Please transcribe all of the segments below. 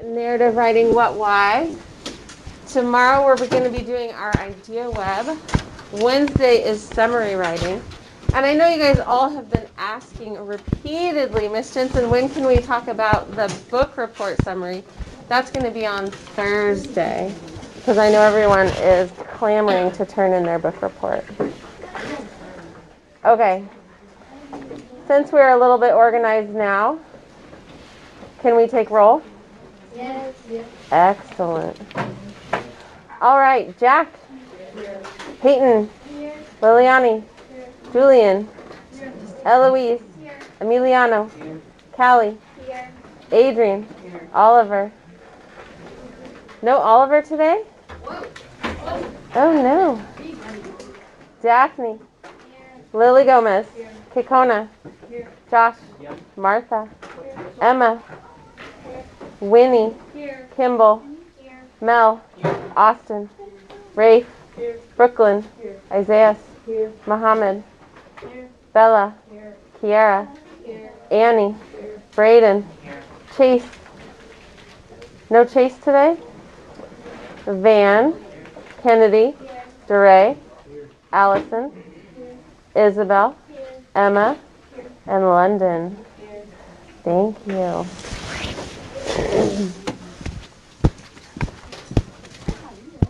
narrative writing, what, why. Tomorrow we're going to be doing our idea web. Wednesday is summary writing. And I know you guys all have been asking repeatedly, Miss Jensen, when can we talk about the book report summary? That's going to be on Thursday, because I know everyone is clamoring to turn in their book report. Okay. Since we're a little bit organized now, can we take roll? Yes. Excellent. All right, Jack, Peyton, Here. Liliani, Here. Julian, Here. Eloise, Here. Emiliano, Callie, Here. Adrian, Oliver. No Oliver today? Oh no. Daphne, Lily Gomez, Kikona, Josh, Martha, Emma, Winnie, Here. Kimball, Here. Mel, Austin, Rafe, Brooklyn, Isaiah, Muhammad, Here. Bella, Here. Kiara, Here. Annie, Braden, Chase. No Chase today? Van, Kennedy, DeRay, Allison, Isabel, Emma, and London. Thank you.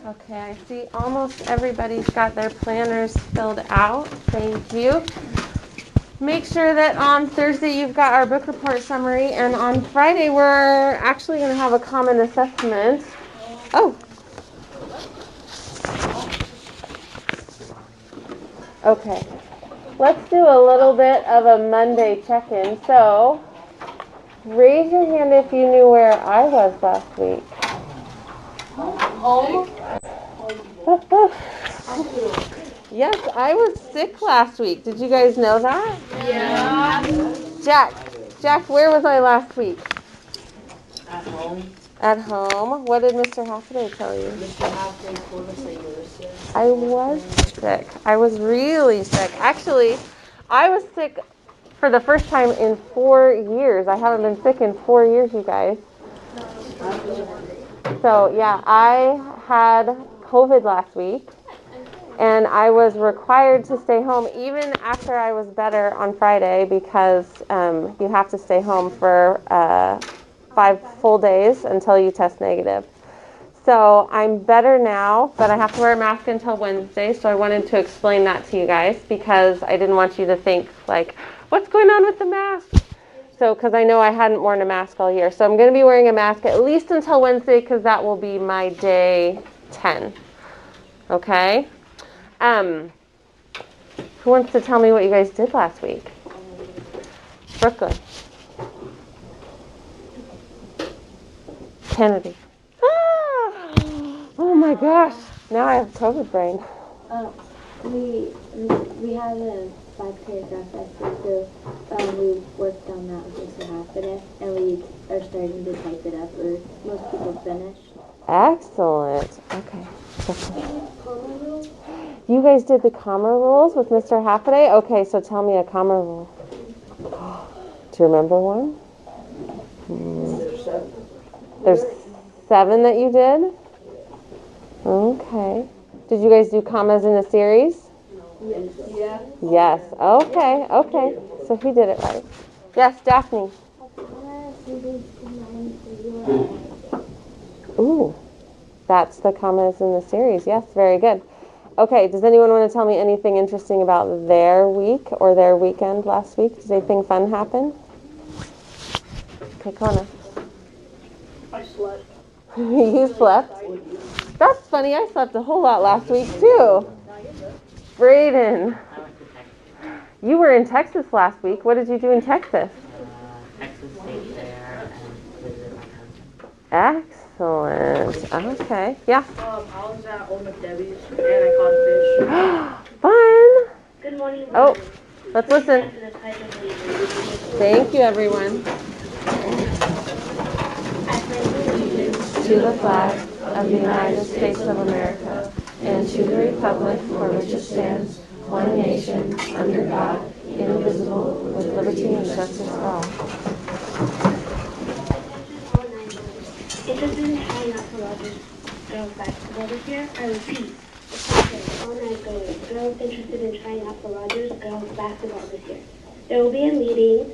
Okay, I see almost everybody's got their planners filled out. Thank you. Make sure that on Thursday you've got our book report summary, and on Friday we're actually going to have a common assessment. Oh. Okay. Let's do a little bit of a Monday check-in. So, raise your hand if you knew where I was last week. Yes, I was sick last week. Did you guys know that? Yeah. Jack, where was I last week? At home. At home. What did Mr. Hathaway tell you? Mr. Halfway told us that you were sick. I was sick. I was really sick. Actually, I was sick for the first time in 4 years. I haven't been sick in 4 years, you guys. So, yeah, I had COVID last week, and I was required to stay home even after I was better on Friday because you have to stay home for 5 full days until you test negative. So I'm better now, but I have to wear a mask until Wednesday, so I wanted to explain that to you guys because I didn't want you to think, like, what's going on with the mask? So, because I know I hadn't worn a mask all year. So I'm going to be wearing a mask at least until Wednesday because that will be my day 10. Okay? Who wants to tell me what you guys did last week? Brooklyn. Kennedy. Oh my gosh. Now I have COVID brain. We had a 5-paragraph essay, so we worked on that with Mr. Hathaway, and we are starting to type it up, or most people finished. Excellent. Okay. You guys did the comma rules with Mr. Hathaway? Okay, so tell me a comma rule. Do you remember one? There's 7 that you did? Okay. Did you guys do commas in a series? Yeah. Yes. Okay. So he did it right. Yes, Daphne. Ooh. That's the commas in the series. Yes, very good. Okay, does anyone want to tell me anything interesting about their week or their weekend last week? Did anything fun happen? Okay, Kona. I slept. You slept? That's funny. I slept a whole lot last week, too. Braden. I went to Texas. You were in Texas last week. What did you do in Texas? Texas State Fair and visited my cousin. Excellent. Okay. Yeah. I was at Old McDebbie's and I caught fish. Fun. Good morning. Oh, let's listen. Thank you, everyone. To the flag of the United States of America and to the republic for which it stands, one nation, under God, indivisible, with liberty and justice for all. Interested in trying out for Rogers girls basketball this year? I repeat, attention, all ninth graders, girls interested in trying out for Rogers girls basketball this year. There will be a meeting,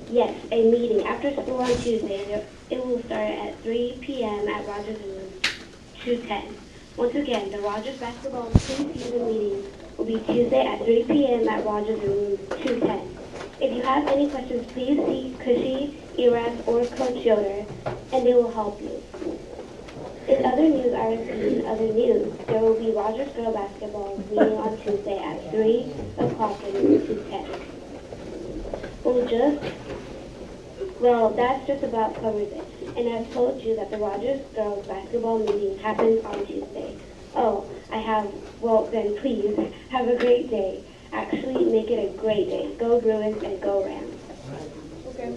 yes, a meeting after school on Tuesday. It will start at 3 p.m. at Rogers Room 210. Once again, the Rogers basketball preseason meeting will be Tuesday at 3 p.m. at Rogers Room 210. If you have any questions, please see Cushy, Eras, or Coach Yoder, and they will help you. In other news, there will be Rogers girl basketball meeting on Tuesday at 3 o'clock in room 210. That's just about covers it. And I've told you that the Rogers girls basketball meeting happens on Tuesday. Then please have a great day. Actually, make it a great day. Go Bruins and go Rams. Okay.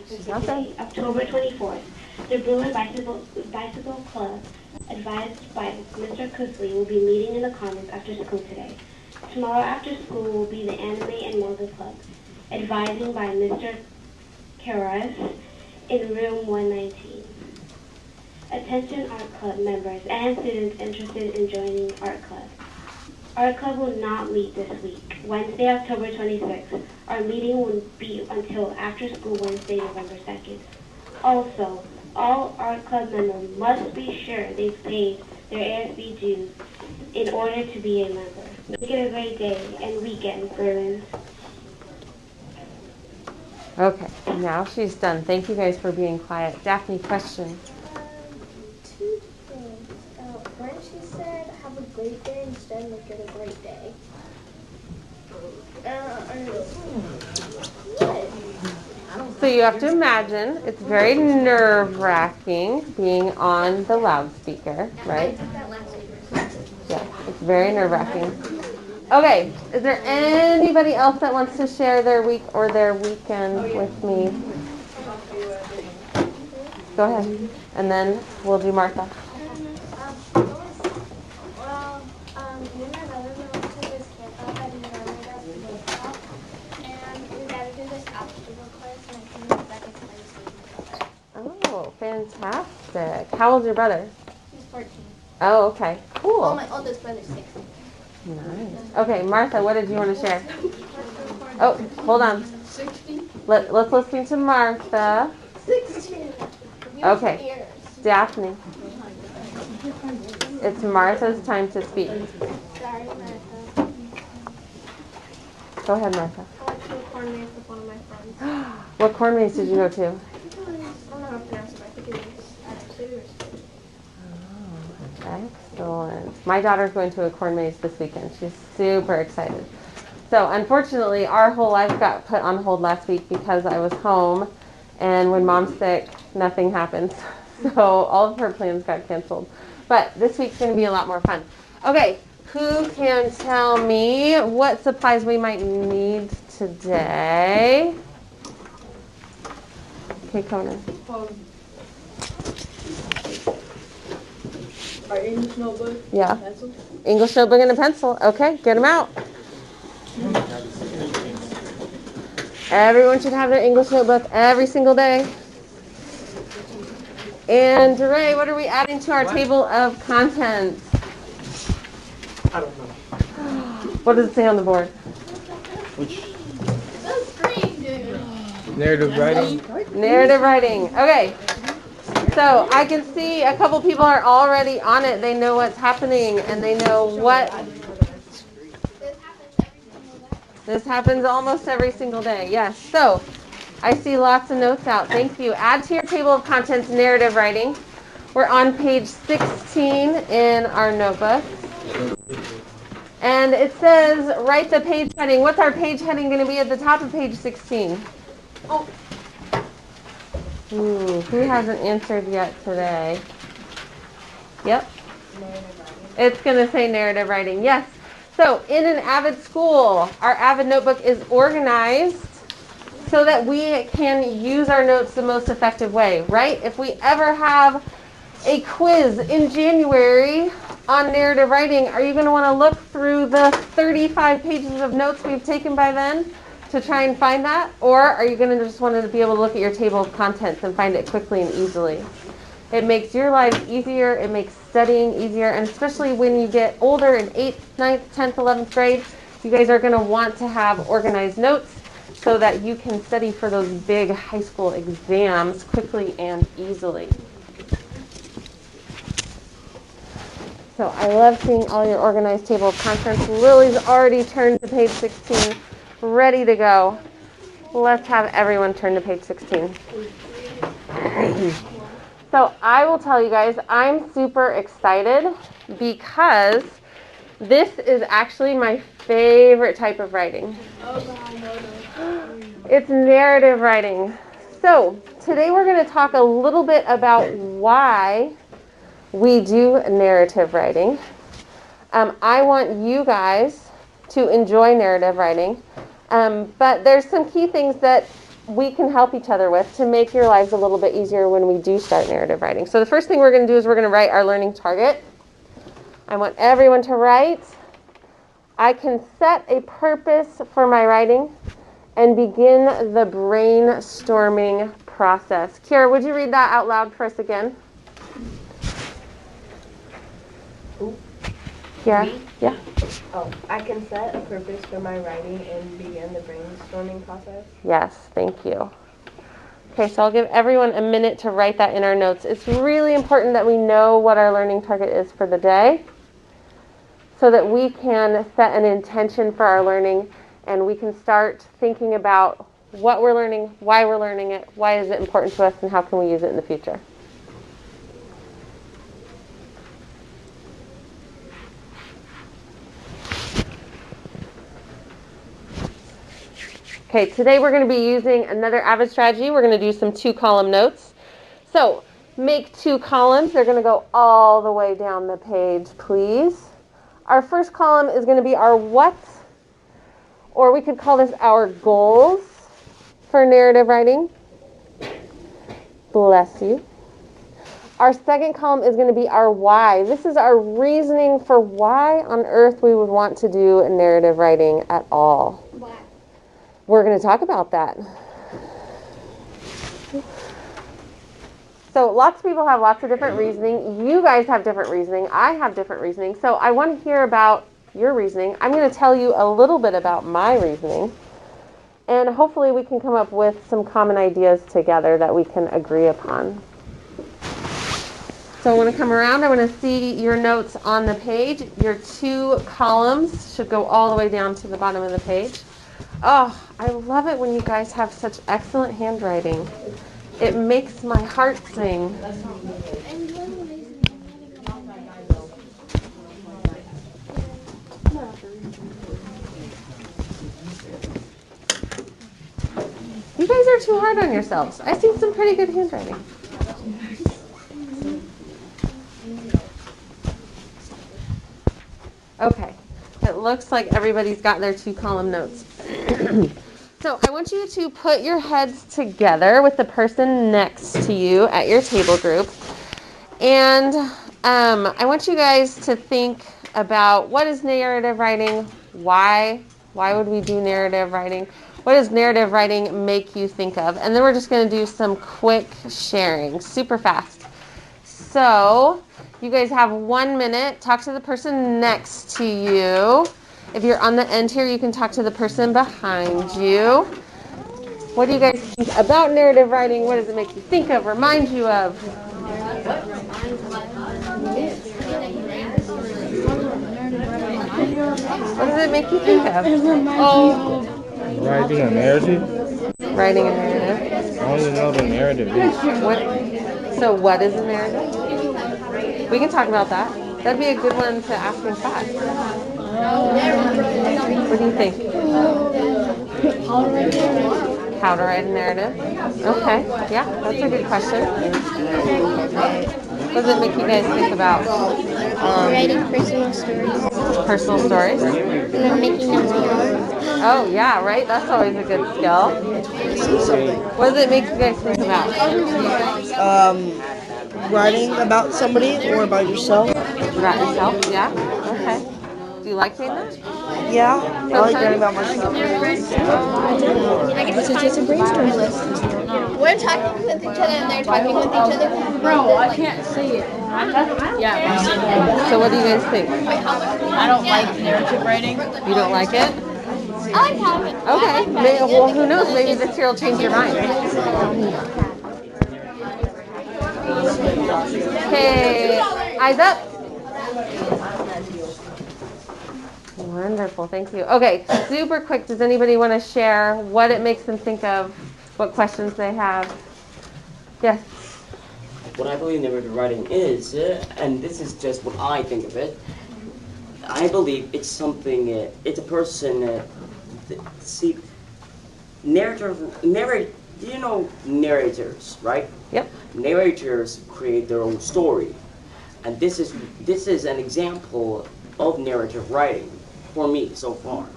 Today, October 24th. The Bruin Bicycle Club, advised by Mr. Cusley, will be meeting in the Commons after school today. Tomorrow after school will be the Anime and Manga Club, advising by Mr. Karras in room 119. Attention Art Club members and students interested in joining Art Club. Art Club will not meet this week, Wednesday, October 26th. Our meeting will be until after school Wednesday, November 2nd. Also, all Art Club members must be sure they've paid their ASB dues in order to be a member. Make it a great day and weekend, Bruins. Okay, now she's done. Thank you guys for being quiet. Daphne, question. Two things. When she said have a great day instead, make it a great day. So you have to imagine it's very nerve-wracking being on the loudspeaker, right? Yeah, it's very nerve-wracking. Okay, is there anybody else that wants to share their week or their weekend with me? Go ahead, and then we'll do Martha. Me and my brother went to this camp out at University, and we got to do this obstacle course, and I came back and started skating. Oh, fantastic. How old's your brother? He's 14. Oh, okay, cool. Well, my oldest brother's 16. Nice. Okay, Martha, what did you want to share? Oh, hold on. 16. Let's listen to Martha. 16. Okay, Daphne. It's Martha's time to speak. Sorry, Martha. Go ahead, Martha. I went to a corn maze with one of my friends. What corn maze did you go to? I don't know how to pronounce it, but I think it was Excellent. My daughter's going to a corn maze this weekend. She's super excited. So unfortunately, our whole life got put on hold last week because I was home, and when Mom's sick, nothing happens. So all of her plans got canceled. But this week's going to be a lot more fun. Okay, who can tell me what supplies we might need today? Okay, Conan. Our English notebook. Yeah. Pencil. English notebook and a pencil. Okay, get them out. Everyone should have their English notebook every single day. And Ray, what are we adding to our table of contents? I don't know. What does it say on the board? Which? The screen, dude. Narrative writing? Narrative writing. Okay. So I can see a couple people are already on it. They know what's happening and they know what. This happens almost every single day. Yes. So I see lots of notes out. Thank you. Add to your table of contents narrative writing. We're on page 16 in our notebook. And it says, write the page heading. What's our page heading going to be at the top of page 16? Oh. Ooh, who hasn't answered yet today? Yep. It's going to say narrative writing. Yes. So in an Avid school, our Avid notebook is organized so that we can use our notes the most effective way, right? If we ever have a quiz in January on narrative writing, are you going to want to look through the 35 pages of notes we've taken by then to try and find that? Or are you going to just want to be able to look at your table of contents and find it quickly and easily? It makes your lives easier. It makes studying easier. And especially when you get older in 8th, 9th, 10th, 11th grade, you guys are going to want to have organized notes so that you can study for those big high school exams quickly and easily. So I love seeing all your organized table of contents. Lily's already turned to page 16, ready to go. Let's have everyone turn to page 16. So I will tell you guys, I'm super excited because this is actually my favorite type of writing. It's narrative writing. So today we're going to talk a little bit about why we do narrative writing. I want you guys to enjoy narrative writing, but there's some key things that we can help each other with to make your lives a little bit easier when we do start narrative writing. So the first thing we're going to do is we're going to write our learning target. I want everyone to write. I can set a purpose for my writing and begin the brainstorming process. Kiara, would you read that out loud for us again? Kiara? Yeah. Oh, I can set a purpose for my writing and begin the brainstorming process. Yes, thank you. Okay, so I'll give everyone a minute to write that in our notes. It's really important that we know what our learning target is for the day so that we can set an intention for our learning and we can start thinking about what we're learning, why we're learning it, why is it important to us, and how can we use it in the future. Okay, today we're going to be using another Avid strategy. We're going to do some 2-column notes. So make 2 columns. They're going to go all the way down the page, please. Our first column is going to be our what, or we could call this our goals for narrative writing. Bless you. Our second column is going to be our why. This is our reasoning for why on earth we would want to do narrative writing at all. Why? We're going to talk about that. So lots of people have lots of different reasoning. You guys have different reasoning. I have different reasoning. So I want to hear about your reasoning. I'm going to tell you a little bit about my reasoning. And hopefully we can come up with some common ideas together that we can agree upon. So I want to come around. I want to see your notes on the page. Your 2 columns should go all the way down to the bottom of the page. Oh, I love it when you guys have such excellent handwriting. It makes my heart sing. You guys are too hard on yourselves. I see some pretty good handwriting. Okay. It looks like everybody's got their 2-column notes. So I want you to put your heads together with the person next to you at your table group. And I want you guys to think about what is narrative writing, why would we do narrative writing, what does narrative writing make you think of? And then we're just going to do some quick sharing, super fast. So you guys have 1 minute. Talk to the person next to you. If you're on the end here, you can talk to the person behind you. What do you guys think about narrative writing? What does it make you think of, remind you of? What does it make you think of? Writing a narrative? Writing a narrative. I don't even know what a narrative is. So what is a narrative? We can talk about that. That'd be a good one to ask in class. What do you think? How to write a narrative? Okay, yeah, that's a good question. What does it make you guys think about? Writing personal stories. Personal stories? And then making notes down. Oh, yeah, right? That's always a good skill. What does it make you guys think about? Writing about somebody or about yourself. About yourself, yeah? Okay. Do you like saying that? Yeah, I like learning about myself. I guess it's just a brainstorm list. We're talking with each other and they're talking with each other. Bro, I can't see it. Yeah. So what do you guys think? I don't like narrative writing. You don't like it? I like having it. Okay. Well, who knows? Maybe this year will change your mind. Okay, eyes up. Wonderful, thank you. Okay, super quick. Does anybody want to share what it makes them think of, what questions they have? Yes. What I believe narrative writing is, and this is just what I think of it, I believe it's something, it's a person, see, you know narrators, right? Yep. Narrators create their own story. And this is an example of narrative writing for me so far,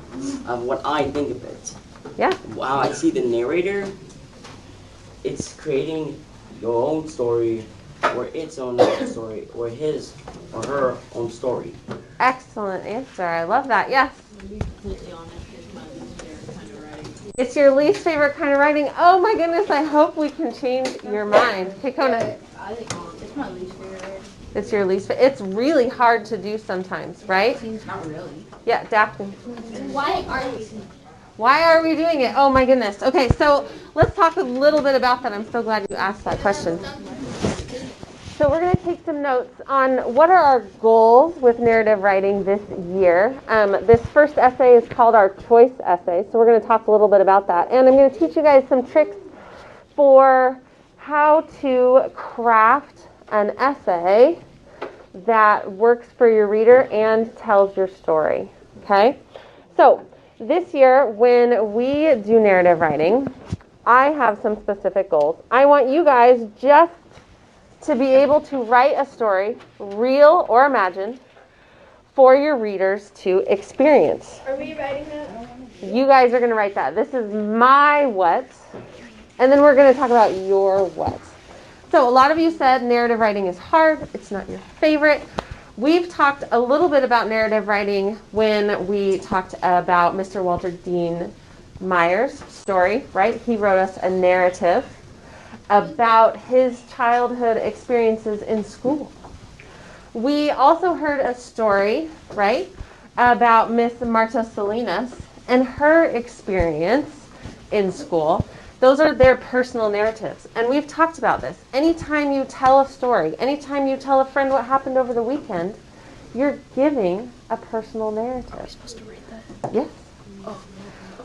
of what I think of it. Yeah. How I see the narrator, it's creating your own story, or its own story, or his or her own story. Excellent answer. I love that. Yes. It's your least favorite kind of writing. Oh my goodness, I hope we can change your mind. Okay, Kona. I think it's my least favorite. It's your least favorite. It's really hard to do sometimes, right? Not really. Yeah, Daphne. Why are we? Why are we doing it? Oh my goodness. Okay, so let's talk a little bit about that. I'm so glad you asked that question. So we're going to take some notes on what are our goals with narrative writing this year. This first essay is called our choice essay, so we're going to talk a little bit about that. And I'm going to teach you guys some tricks for how to craft an essay that works for your reader and tells your story. Okay? So this year, when we do narrative writing, I have some specific goals. I want you guys just to be able to write a story, real or imagined, for your readers to experience. Are we writing that? You guys are going to write that. This is my what, and then we're going to talk about your what. So a lot of you said narrative writing is hard. It's not your favorite. We've talked a little bit about narrative writing when we talked about Mr. Walter Dean Meyer's story, right? He wrote us a narrative about his childhood experiences in school. We also heard a story, right, about Miss Marta Salinas and her experience in school. Those are their personal narratives. And we've talked about this. Anytime you tell a story, anytime you tell a friend what happened over the weekend, you're giving a personal narrative. Are you supposed to read that? Yes.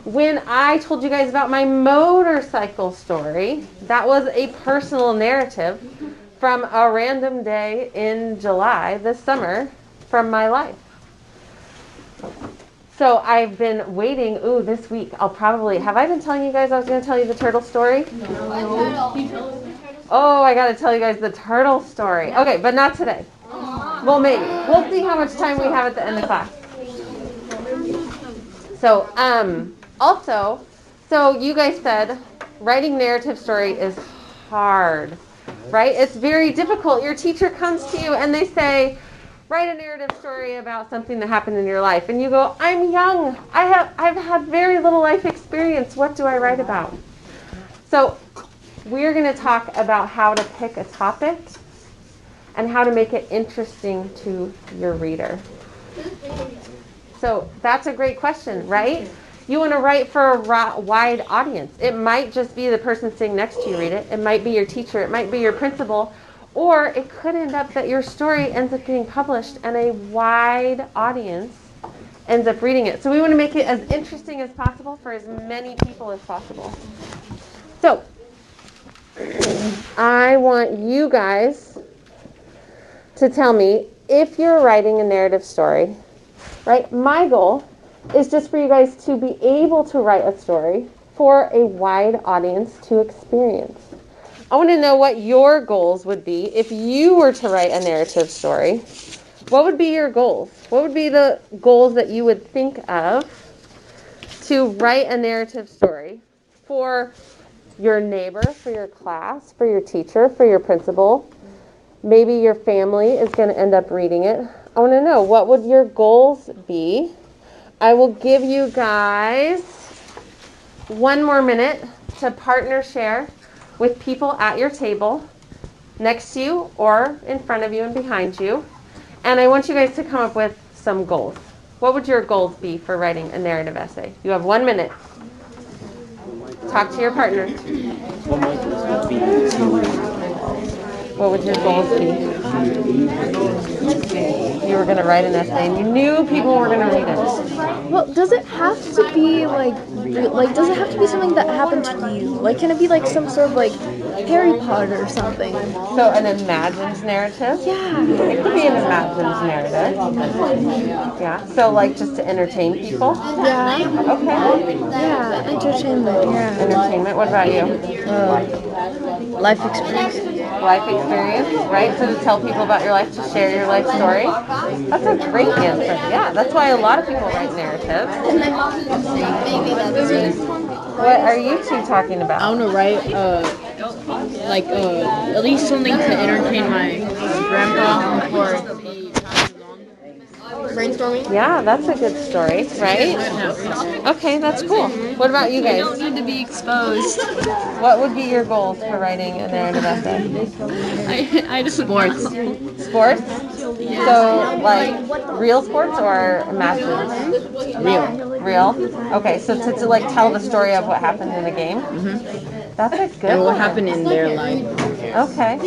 When I told you guys about my motorcycle story, that was a personal narrative from a random day in July this summer from my life. So I've been waiting, this week, have I been telling you guys I was going to tell you the turtle story? No. Oh, I got to tell you guys the turtle story. Okay, but not today. Well, maybe. We'll see how much time we have at the end of class. So you guys said writing narrative story is hard, right? It's very difficult. Your teacher comes to you and they say, write a narrative story about something that happened in your life. And you go, I'm young. I've had very little life experience. What do I write about? So we're going to talk about how to pick a topic and how to make it interesting to your reader. So that's a great question, right? You want to write for a wide audience. It might just be the person sitting next to you read it. It might be your teacher. It might be your principal. Or it could end up that your story ends up getting published and a wide audience ends up reading it. So we want to make it as interesting as possible for as many people as possible. So I want you guys to tell me if you're writing a narrative story, right? My goal is just for you guys to be able to write a story for a wide audience to experience. I want to know what your goals would be if you were to write a narrative story. What would be your goals? What would be the goals that you would think of to write a narrative story for your neighbor, for your class, for your teacher, for your principal? Maybe your family is going to end up reading it. I want to know, what would your goals be? I will give you guys 1 more minute to partner share with people at your table, next to you or in front of you and behind you. And I want you guys to come up with some goals. What would your goals be for writing a narrative essay? You have 1 minute. Talk to your partner. What my goals would be What would your goals be? You were going to write an essay and you knew people were going to read it. Well, does it have to be does it have to be something that happened to you? Like, can it be like some sort of like Harry Potter or something? So an imagined narrative? Yeah. It could be an imagined narrative. Yeah. So like just to entertain people? Yeah. Okay. Yeah. Entertainment. Yeah. Entertainment. What about you? Life experience. Life experience, right? So to tell people about your life, to share your life story. That's a great answer. Yeah, that's why a lot of people write narratives. What are you two talking I about? want to write at least something to entertain my grandpa before he passes on. Brainstorming. Yeah, that's a good story, right? Okay, that's cool. What about you guys? Don't need to be exposed. What would be your goals for writing a narrative essay? I just sports. Sports? So, like, real sports or imagined? Real? Okay, so to like tell the story of what happened in a game? That's a good And what one. happened in their life. Okay.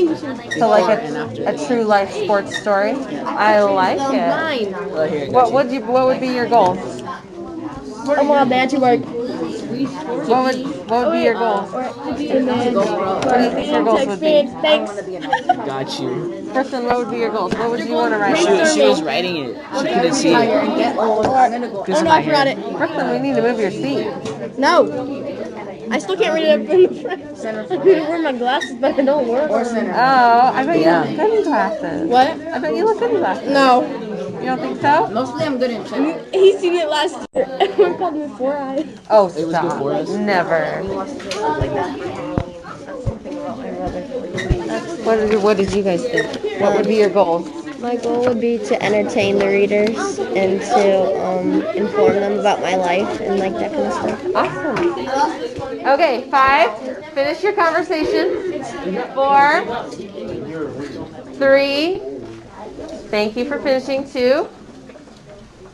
So like a true life sports story? I like it. What would be your goals? I'm on bad to work. What would be your goals? What do you think your goals would be? Thanks. Got you. Kristen, what would be your goals? What would you want to write? She was writing it. She couldn't see it. Oh no, I forgot it. Kristen, we need to move your seat. No. I still can't read it up in the front. I need to wear my glasses, but it don't work. Oh, I bet you look good in glasses. What? I bet you look good in glasses. No. You don't think so? Mostly I'm good in check. He seen it last year. Everyone called me 4 eyes. Oh, It was good stop. for us. Never. What did you guys think? What would be your goals? My goal would be to entertain the readers and to inform them about my life and like that kind of stuff. Awesome. Okay, 5. Finish your conversation. 4, 3. Thank you for finishing. 2.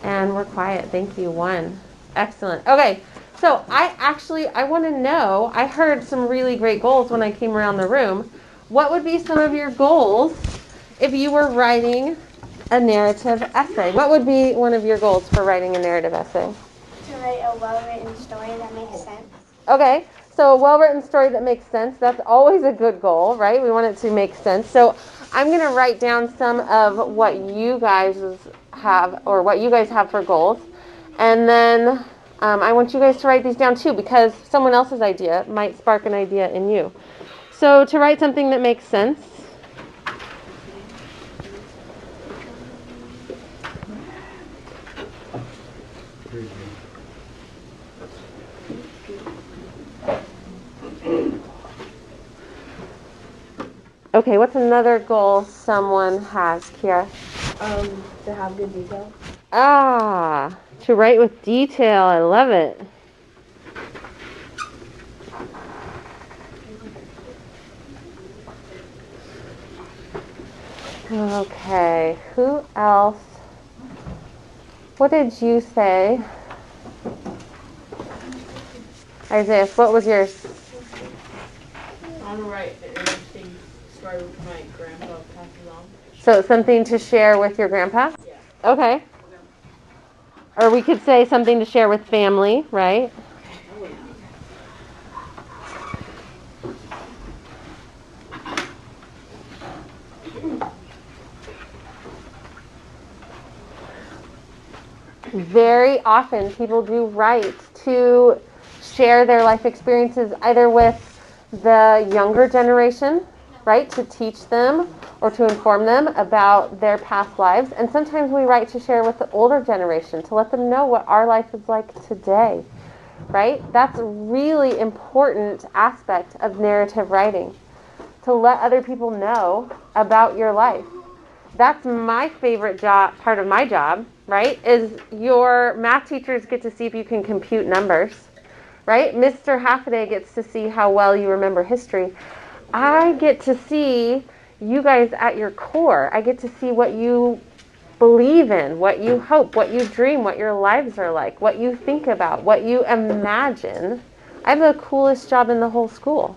And we're quiet. Thank you. 1. Excellent. Okay, so I want to know, I heard some really great goals when I came around the room. What would be some of your goals if you were writing a narrative essay? What would be one of your goals for writing a narrative essay? To write a well-written story that makes sense. Okay, so a well-written story that makes sense, that's always a good goal, right? We want it to make sense. So I'm going to write down some of what you guys have for goals. And then I want you guys to write these down too, because someone else's idea might spark an idea in you. So to write something that makes sense. Okay, what's another goal someone has, Kiara? To have good detail. To write with detail. I love it. Okay, who else? What did you say? Isaiah, what was yours? I want to write an interesting story with my grandpa passes on. So something to share with your grandpa? Yeah. Okay. Or we could say something to share with family, right? Very often people do write to share their life experiences either with the younger generation, right, to teach them or to inform them about their past lives. And sometimes we write to share with the older generation to let them know what our life is like today, right? That's a really important aspect of narrative writing, to let other people know about your life. that's my favorite job, part of my job, right? Is your math teachers get to see if you can compute numbers, right? Mr. Halfaday gets to see how well you remember history. I get to see you guys at your core. I get to see what you believe in, what you hope, what you dream, what your lives are like, what you think about, what you imagine. I have the coolest job in the whole school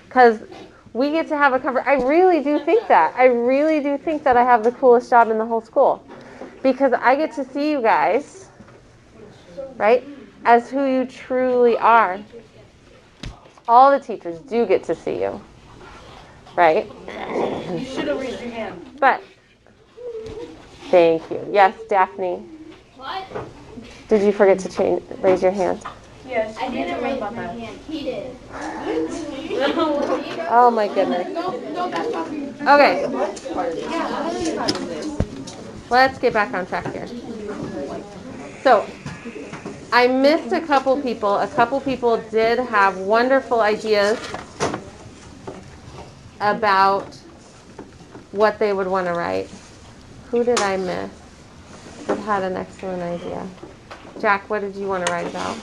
because we get to have a conversation. I really do think that. I really do think that I have the coolest job in the whole school because I get to see you guys, right, as who you truly are. All the teachers do get to see you, right? You should have raised your hand. But, thank you. Yes, Daphne. What? Did you forget to raise your hand? Yes, I didn't raise my hand. He did. Oh my goodness. Okay. Let's get back on track here. So, I missed a couple people. A couple people did have wonderful ideas about what they would want to write. Who did I miss that had an excellent idea? Jack, what did you want to write about?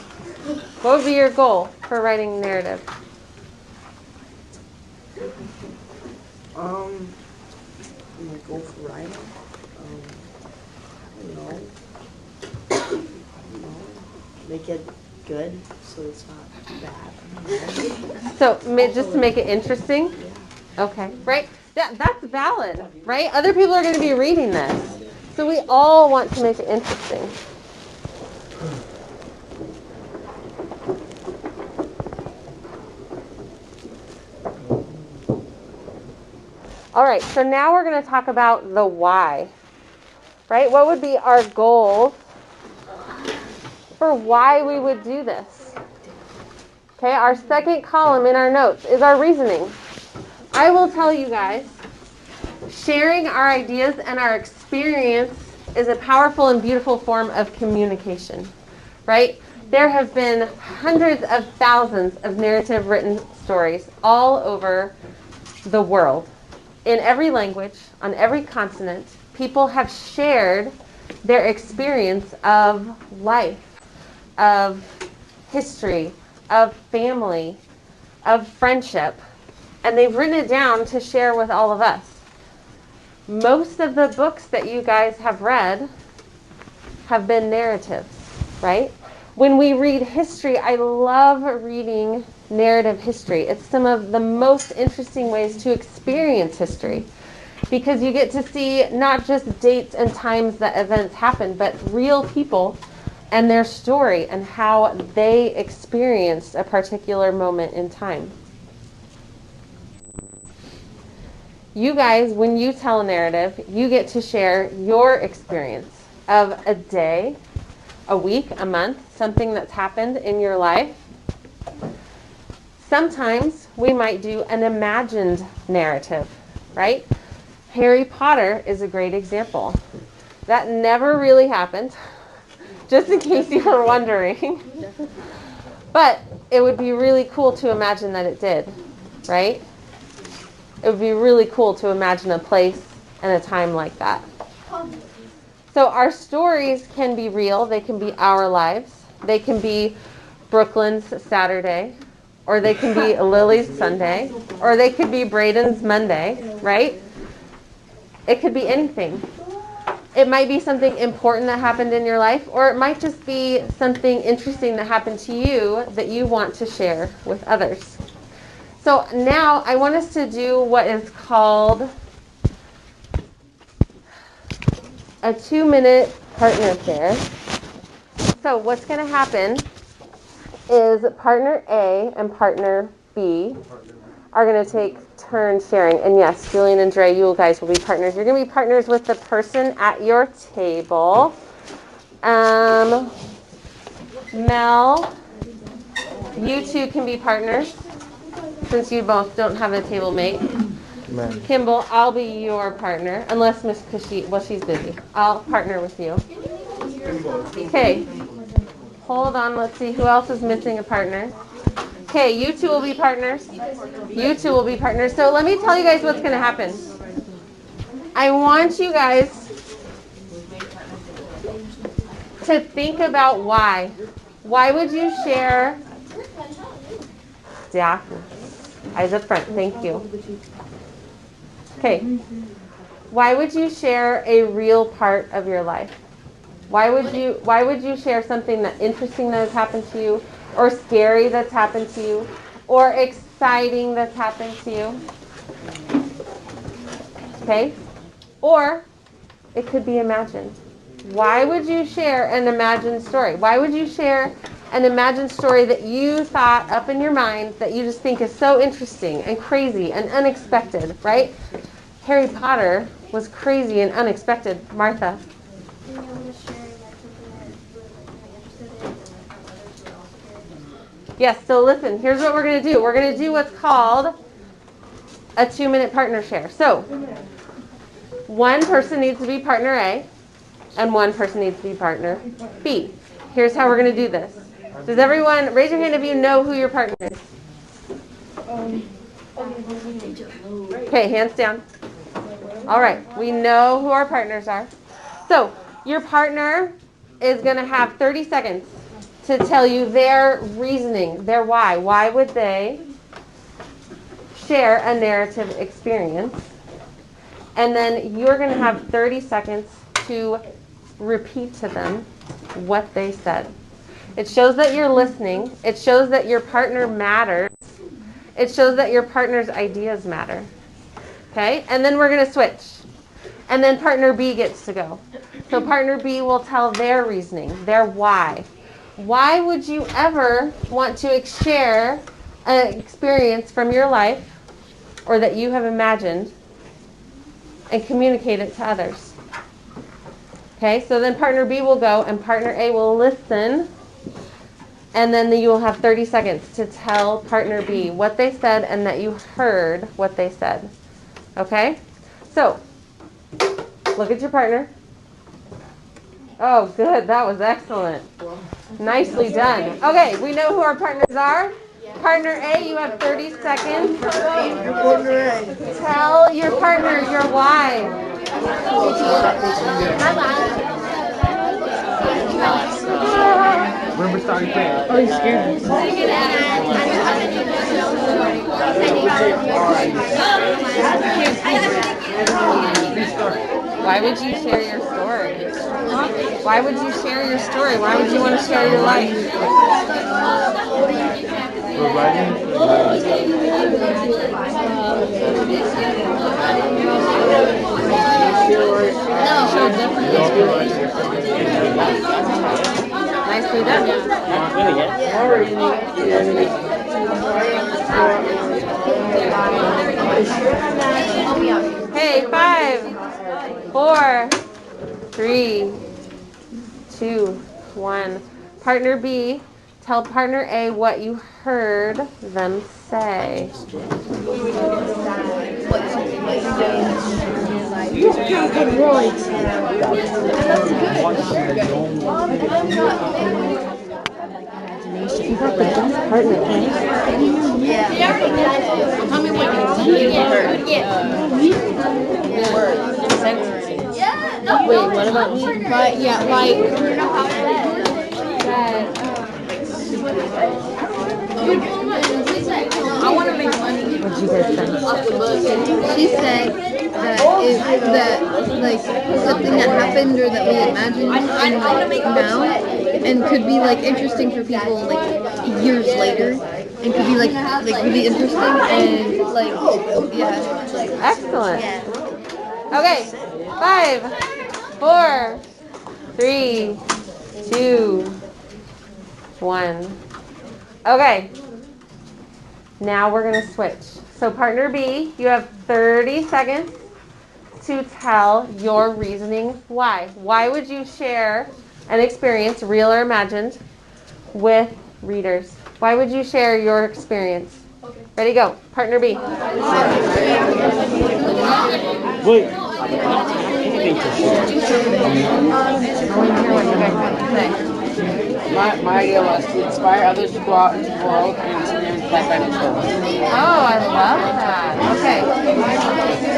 What would be your goal for writing narrative? My goal for writing? I don't know. Make it good so it's not bad. So just to make it interesting? Okay, right? That's valid, right? Other people are going to be reading this. So we all want to make it interesting. All right, so now we're going to talk about the why, right? What would be our goals for why we would do this? Okay, our second column in our notes is our reasoning. I will tell you guys, sharing our ideas and our experience is a powerful and beautiful form of communication, right? There have been hundreds of thousands of narrative written stories all over the world. In every language, on every continent, people have shared their experience of life, of history, of family, of friendship, and they've written it down to share with all of us. Most of the books that you guys have read have been narratives, right? When we read history, I love reading narrative history. It's some of the most interesting ways to experience history because you get to see not just dates and times that events happen, but real people and their story and how they experienced a particular moment in time. You guys, when you tell a narrative, you get to share your experience of a day, a week, a month, something that's happened in your life. Sometimes we might do an imagined narrative, right? Harry Potter is a great example. That never really happened, just in case you were wondering. But it would be really cool to imagine that it did, right? It would be really cool to imagine a place and a time like that. So our stories can be real. They can be our lives. They can be Brooklyn's Saturday, or they can be Lily's Sunday, or they could be Braden's Monday, right? It could be anything. It might be something important that happened in your life, or it might just be something interesting that happened to you that you want to share with others. So now I want us to do what is called a 2-minute partner share. So what's going to happen is partner A and partner B are going to take turns sharing. And yes, Julian and Dre, you guys will be partners. You're going to be partners with the person at your table. Mel, you two can be partners since you both don't have a table mate. Kimball, I'll be your partner, unless Miss Kashi, well, she's busy. I'll partner with you. Okay. Hold on, let's see who else is missing a partner. Okay, you two will be partners. You two will be partners. So let me tell you guys what's going to happen. I want you guys to think about why. Why would you share? Yeah, eyes up front. Thank you. Okay. Why would you share a real part of your life? Why would you share something that interesting that has happened to you, or scary that's happened to you, or exciting that's happened to you? Okay? Or it could be imagined. Why would you share an imagined story? Why would you share an imagined story that you thought up in your mind that you just think is so interesting and crazy and unexpected, right? Harry Potter was crazy and unexpected. Martha? Yes, so listen, here's what we're going to do. We're going to do what's called a 2-minute partner share. So, one person needs to be partner A, and one person needs to be partner B. Here's how we're going to do this. Does everyone, raise your hand if you know who your partner is. Okay, hands down. All right, we know who our partners are. So, your partner is going to have 30 seconds to tell you their reasoning, their why. Why would they share a narrative experience? And then you're going to have 30 seconds to repeat to them what they said. It shows that you're listening. It shows that your partner matters. It shows that your partner's ideas matter. Okay? And then we're going to switch. And then partner B gets to go. So partner B will tell their reasoning, their why. Why would you ever want to share an experience from your life or that you have imagined and communicate it to others? Okay, so then partner B will go and partner A will listen, and then you will have 30 seconds to tell partner B what they said and that you heard what they said. Okay? So, look at your partner. Oh, good. That was excellent. Nicely done. Okay, we know who our partners are. Partner A, you have 30 seconds. Tell your partner your why. When we started playing. Oh, you're scared. Why would you share your story? Why would you share your story? Why would you want to share your life? We're writing. Nicely done. Okay, 5, 4, 3, 2, 1. Partner B, tell partner A what you heard them say. You got the best partner, okay? Tell me what you heard. Wait, what about me? But yeah, like. I want to make money. What did you guys say? She said that like something that happened or that we imagined now and could be like interesting for people like years later and could be like really interesting and like Excellent. Okay, 5, 4, 3, 2, 1. Okay. Now we're going to switch. So partner B, you have 30 seconds to tell your reasoning why. Why would you share an experience, real or imagined, with readers? Why would you share your experience? Okay. Ready, go. Partner B. Wait. My idea was to inspire others to go out into the world and experience life out of school. Oh, I love that. Okay.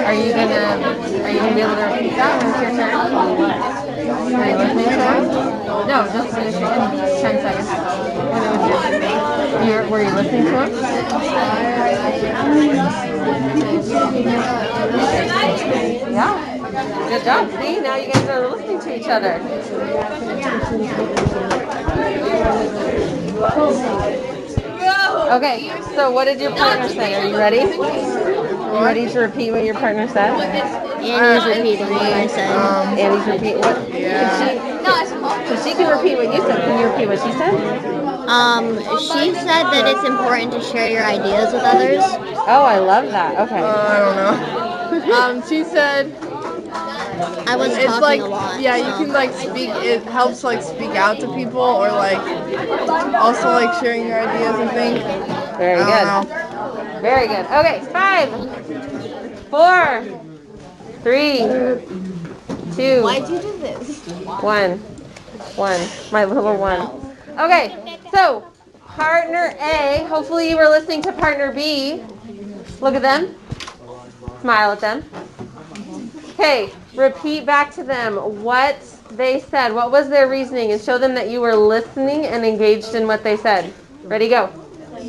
Are you gonna be able to repeat that when it's your turn? Were you listening to him? No, just finish it in 10 seconds. When it was your turn. Were you listening to him? Yeah. Good job. See, now you guys are listening to each other. Okay, so what did your partner say? Are you ready? You ready to repeat what your partner said? Annie's repeating what I said. Annie's repeat what? Yeah. So she can repeat what you said. Can you repeat what she said? She said that it's important to share your ideas with others. Oh, I love that. Okay. I don't know. She said I was it's talking like a lot. yeah, you can like speak. It helps like speak out to people or like also like sharing your ideas. I think. Very I good. don't know. Very good. Okay, 5, 4, 3, 2. Why'd you do this? 1. My little one. Okay, so partner A, hopefully you were listening to partner B. Look at them. Smile at them. Okay, repeat back to them what they said. What was their reasoning? And show them that you were listening and engaged in what they said. Ready, go. Was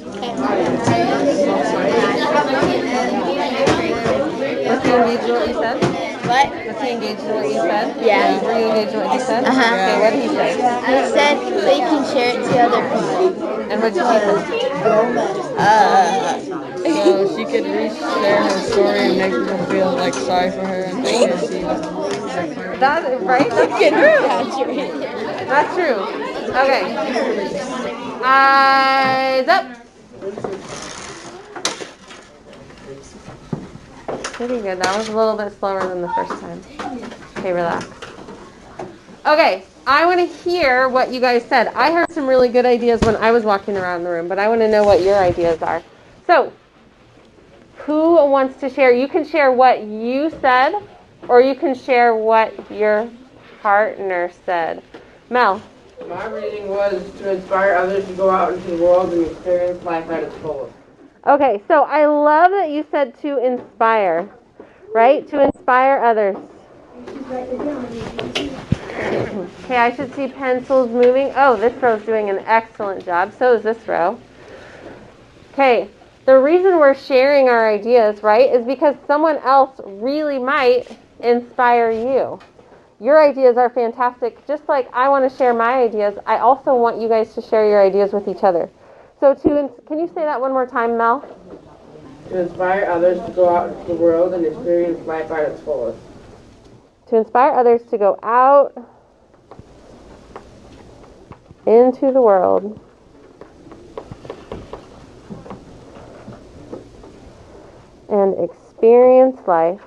he engaged in what you said? What? Was he engaged in what you said? Yeah. Were you engaged in what you said? Uh-huh. Okay, what did he say? He said that you can share it to other people. And what did he say? So she could reshare her story and make people feel like sorry for her and think that she was That, right? That's true. That's true. Okay. Eyes up. Pretty good. That was a little bit slower than the first time. Okay, relax. Okay, I want to hear what you guys said. I heard some really good ideas when I was walking around the room, but I want to know what your ideas are. So, who wants to share? You can share what you said, or you can share what your partner said. Mel. My reading was to inspire others to go out into the world and experience life at its fullest. Okay, so I love that you said to inspire, right? To inspire others. Okay, I should see pencils moving. Oh, this row's doing an excellent job. So is this row. Okay, the reason we're sharing our ideas, right, is because someone else really might inspire you. Your ideas are fantastic. Just like I want to share my ideas, I also want you guys to share your ideas with each other. So can you say that one more time, Mel? To inspire others to go out into the world and experience life at its fullest. To inspire others to go out into the world and experience life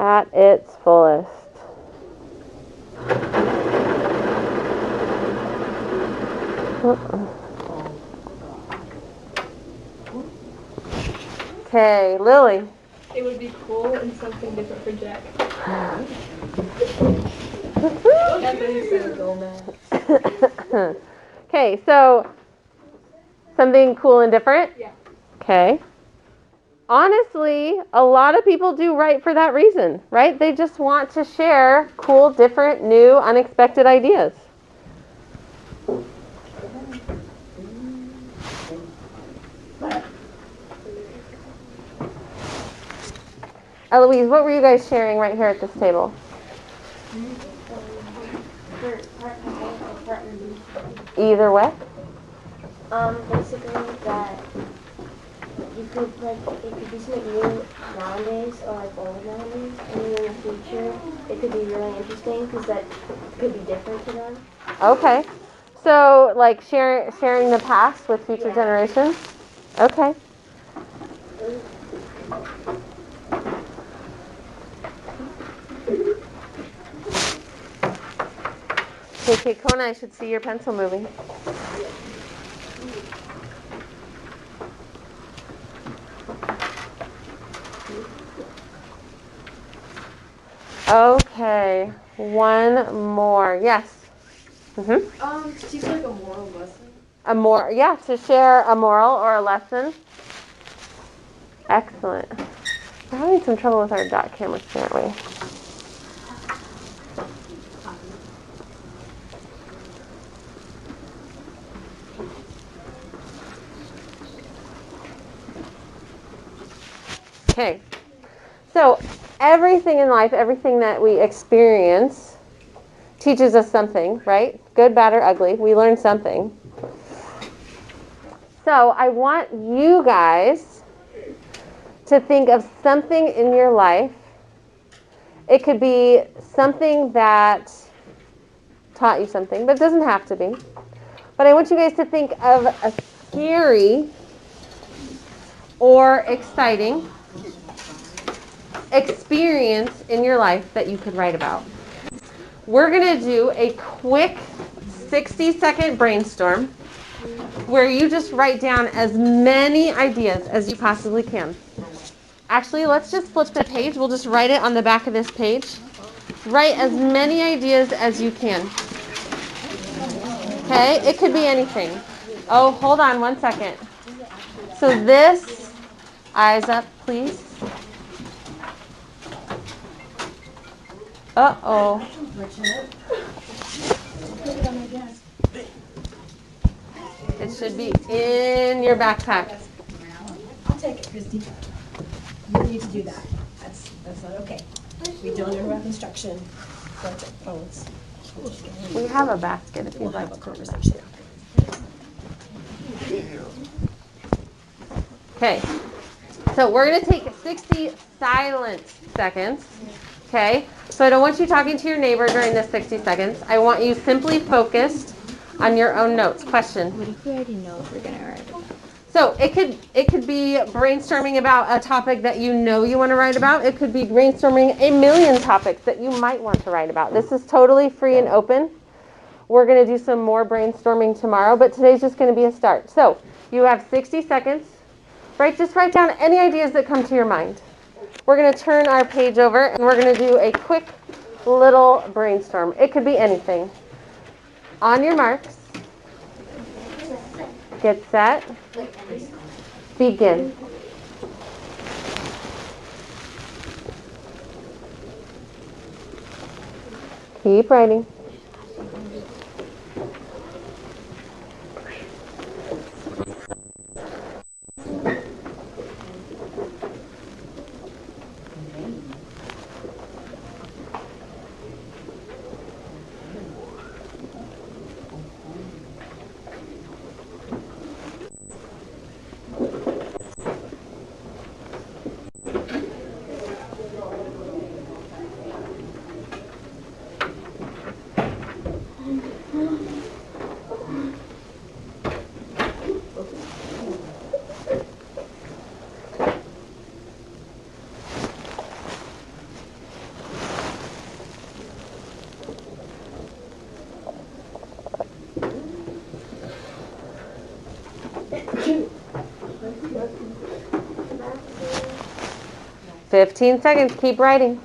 at its fullest. Okay, Lily. It would be cool and something different for Jack. Okay, so something cool and different? Yeah. Okay. Honestly, a lot of people do write for that reason, right? They just want to share cool, different, new, unexpected ideas. Eloise, what were you guys sharing right here at this table? Either way? Basically that you could it could be something new nowadays or like old nowadays, and then in the future it could be really interesting because that could be different to them. Okay. So like sharing the past with future generations? Okay. Okay, Kona, I should see your pencil moving. Okay, one more. Yes. To teach like a moral lesson. Yeah, to share a moral or a lesson. Excellent. We're having some trouble with our dot cameras, aren't we? Okay. So everything in life, everything that we experience teaches us something, right? Good, bad, or ugly. We learn something. So I want you guys to think of something in your life. It could be something that taught you something, but it doesn't have to be. But I want you guys to think of a scary or exciting experience in your life that you could write about. We're going to do a quick 60-second brainstorm where you just write down as many ideas as you possibly can. Actually, let's just flip the page. We'll just write it on the back of this page. Write as many ideas as you can. Okay? It could be anything. Oh, hold on one second. So this, eyes up, please. Uh-oh. It should be in your backpack. I'll take it, Christy. You need to do that. That's not okay. We don't interrupt instruction. We have a basket if you'd like a conversation. Okay. So we're going to take 60 silent seconds. Okay? So I don't want you talking to your neighbor during this 60 seconds. I want you simply focused on your own notes. Question. What if we already know if we're going to write about? So it could be brainstorming about a topic that you know you want to write about. It could be brainstorming a million topics that you might want to write about. This is totally free and open. We're going to do some more brainstorming tomorrow, but today's just going to be a start. So you have 60 seconds. Just write down any ideas that come to your mind. We're going to turn our page over and we're going to do a quick little brainstorm. It could be anything. On your marks. Get set. Begin. Keep writing. Fifteen seconds. Keep writing.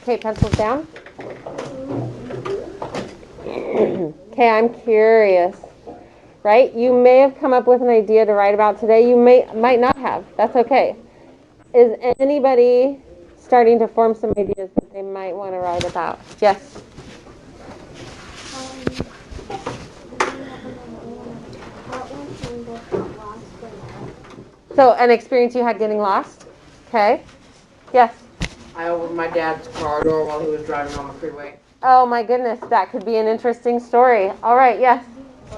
Okay, pencils down. Okay, I'm curious. Right? You may have come up with an idea to write about today. You might not have. That's okay. Is anybody starting to form some ideas that they might want to write about? Yes. I want to So an experience you had getting lost? Okay. Yes. I opened my dad's car door while he was driving on the freeway. Oh my goodness, that could be an interesting story. All right, yes. Do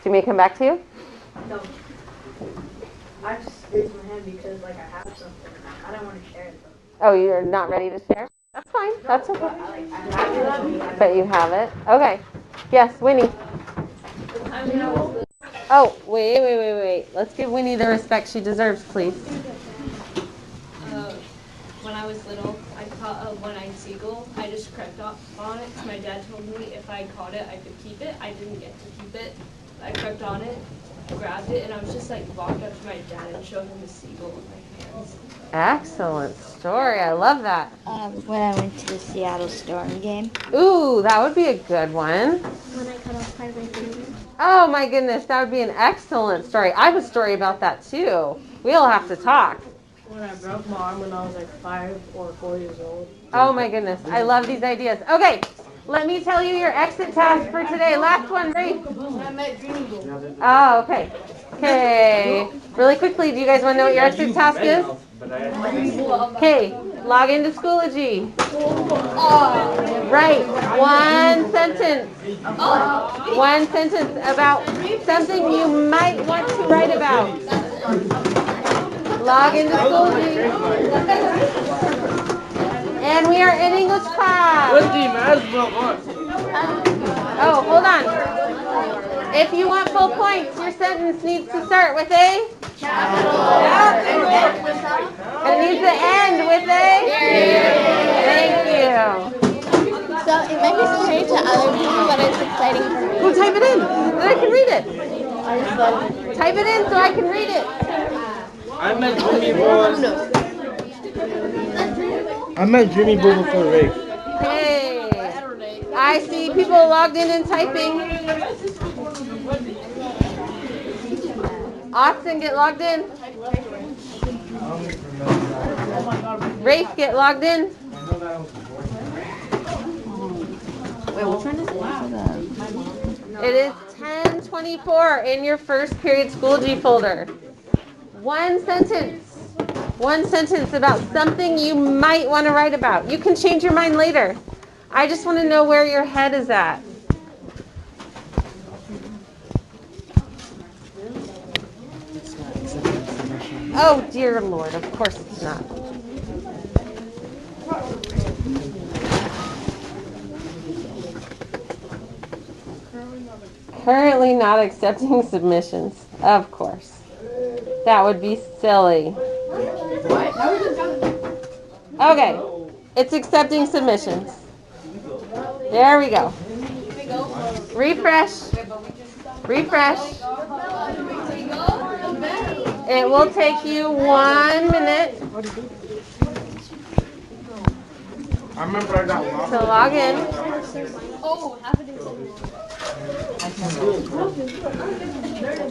you want me to come back to you? No. I just raised my hand because like I have something. I don't want to share it though. Oh, you're not ready to share? That's fine. That's okay. But you have it. Okay. Yes, Winnie. Oh, wait. Let's give Winnie the respect she deserves, please. When I was little, I caught a one-eyed seagull. I just crept up on it. My dad told me if I caught it, I could keep it. I didn't get to keep it. I crept on it, grabbed it, and I was just like walked up to my dad and showed him the seagull with my hands. Excellent story. I love that. When I went to the Seattle Storm game. Ooh, that would be a good one. When I cut off part of my finger. Oh my goodness, that would be an excellent story. I have a story about that too. We'll have to talk. When I broke my arm when I was like 5 or 4 years old. Oh my goodness, I love these ideas. Okay, let me tell you your exit task for today. Last one, Ray. Oh, okay. Okay, really quickly, do you guys want to know what your exit task is? Okay, log into Schoology. Write one sentence. One sentence about something you might want to write about. Log into Schoology. And we are in English class. Oh, hold on. If you want full points, your sentence needs to start with a and it needs to end with a Thank you. So it might be scary to other people, but it's exciting for me. Well, type it in, then I can read it. Type it in so I can read it. I met Jimmy Boo before Rick. Hey, I see people logged in and typing. Austin, get logged in. Rafe, get logged in. Wait, which one is it? It is 10:24 in your first period Schoology folder. One sentence about something you might want to write about. You can change your mind later. I just want to know where your head is at. Oh, dear Lord, of course it's not. Currently not accepting submissions. Of course. That would be silly. Okay. It's accepting submissions. There we go. Refresh. It will take you 1 minute I remember I got lost. to log in.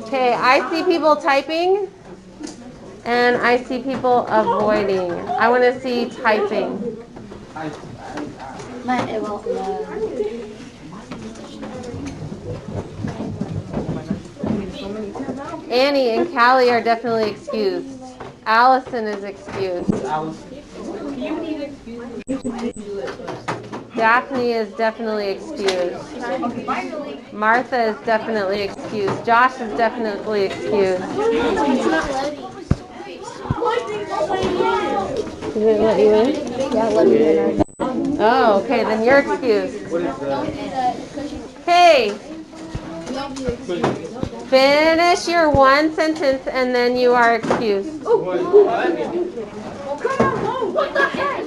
Okay, I see people typing and I see people avoiding. I want to see typing. It won't load. Annie and Callie are definitely excused. Allison is excused. Daphne is definitely excused. Martha is definitely excused. Josh is definitely excused. Did it let you in? Yeah, let me in. Oh, okay, then you're excused. Okay. Finish your one sentence and then you are excused. What the heck?